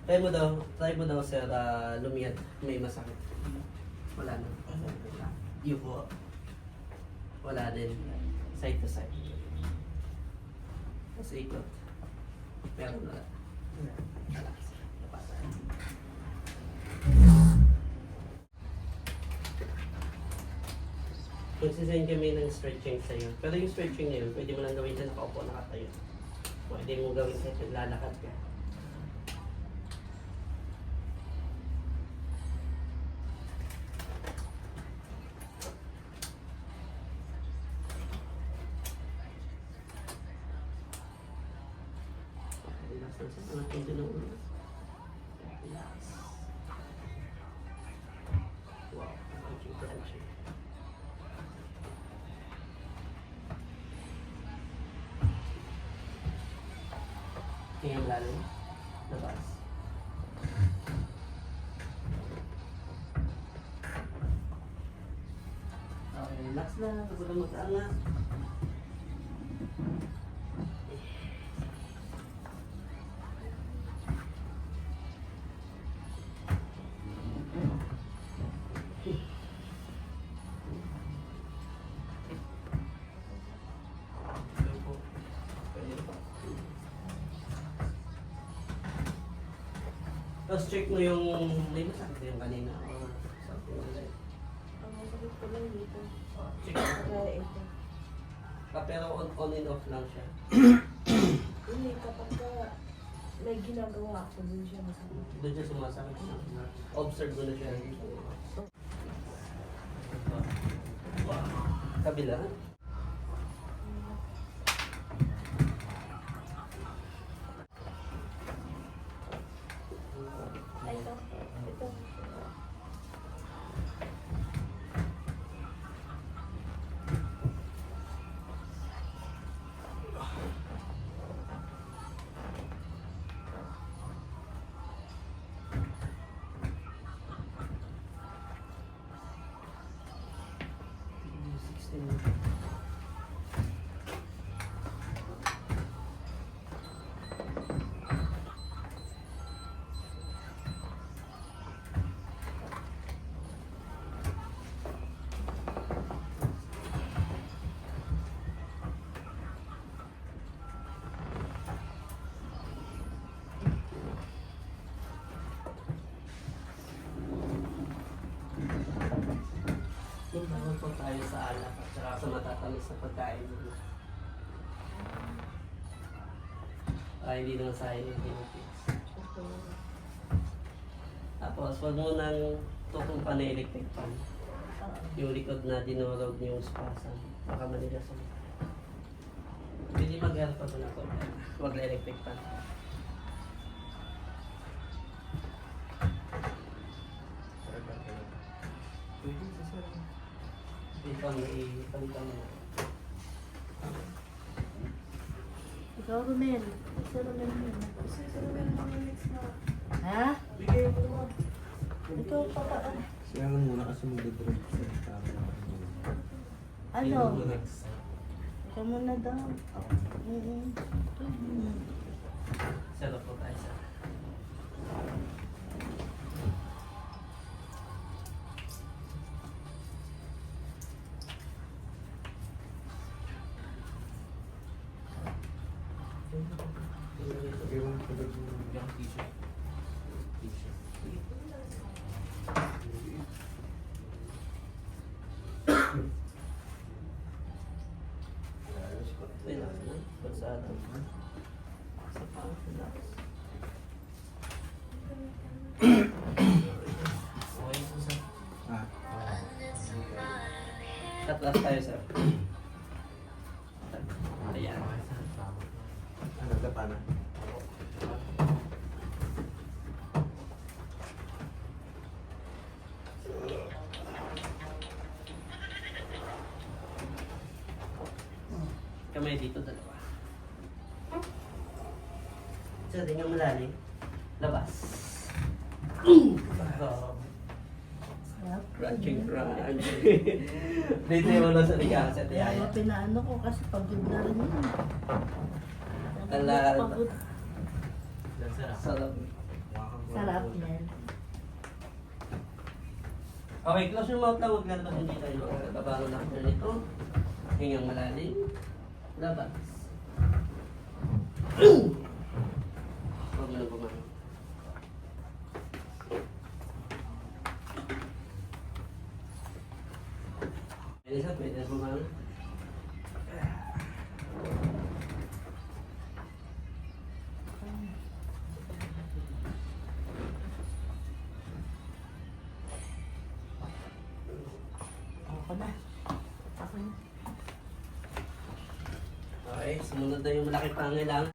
Try mo daw sir, lumiyad, may masakit. Wala na. Yuko. Wala din. Side to side. Tapos ikot. Meron na. Relax. Lapasan. Magsisend kami ng stretching sa'yo. Pero yung stretching na yun, pwede mo lang gawin na nakaupo, nakatayo. Pwede mo gawin sa'yo, lalakad ka. Relax lang sa'yo, ang pwede ng ulo. Relax. Wow, crunching. Tingnan mo lalim. Labas. Okay, relax na. Huwag lang mag-angat. Tapos check mo yung may masakit yung kanina or something like that. Ang masakit ko lang dito. Check mo. Kaya ito. Pero on and off lang siya. Hindi, kapag may ginagawa ako, dun siya masakit. Doon siya sumasakit. Observe mo na siya. Wow. Kabila. Ay, ito. Ito. Magbago po tayo sa alak at saka sa matatamis na pagkain. Hindi naman sayang yung benefits. Tapos, wag mo nang tukong pa na electric fan. Yung likod na dinurog yung spasm. Baka manigasan. Hindi mag-help pa na po. Wag na electric fan. Dito ang ipalitan mo. Ikaw, Romel. Isa Romel mo. Isa Romel mo yung next na. Ha? Bigay mo naman. Ikaw, papa. Kaya lang muna kasi magdadrop sa tama. Ano? Ikaw muna daw. Sarap po tayo sa. Kaya lang pagod yung t-shirt. Relax na. Pagsado. Sa pang relax. Okay, Susan. Ah, Cut last tayo, sir. Ayan. ano, dapa na? Kamay dito, dalawa. Sir, tingnan malalim. Labas. Crunching crunch. Dito yung ano sa liga sa Kaya tiyaya. pinaano ko kasi pagod na rin yun. Ala. Pagod. Sarap. Wakang Sarap yan. Okay, close your mouth lang. Huwag lalabas hindi tayo. Babangon ako na nito. Hingang malalim. Labas. Huwag mo na bumangon. Elisa, pwede na bumangon. Ako na. Ako na. Okay, sumunod na yung malaki pangailangan.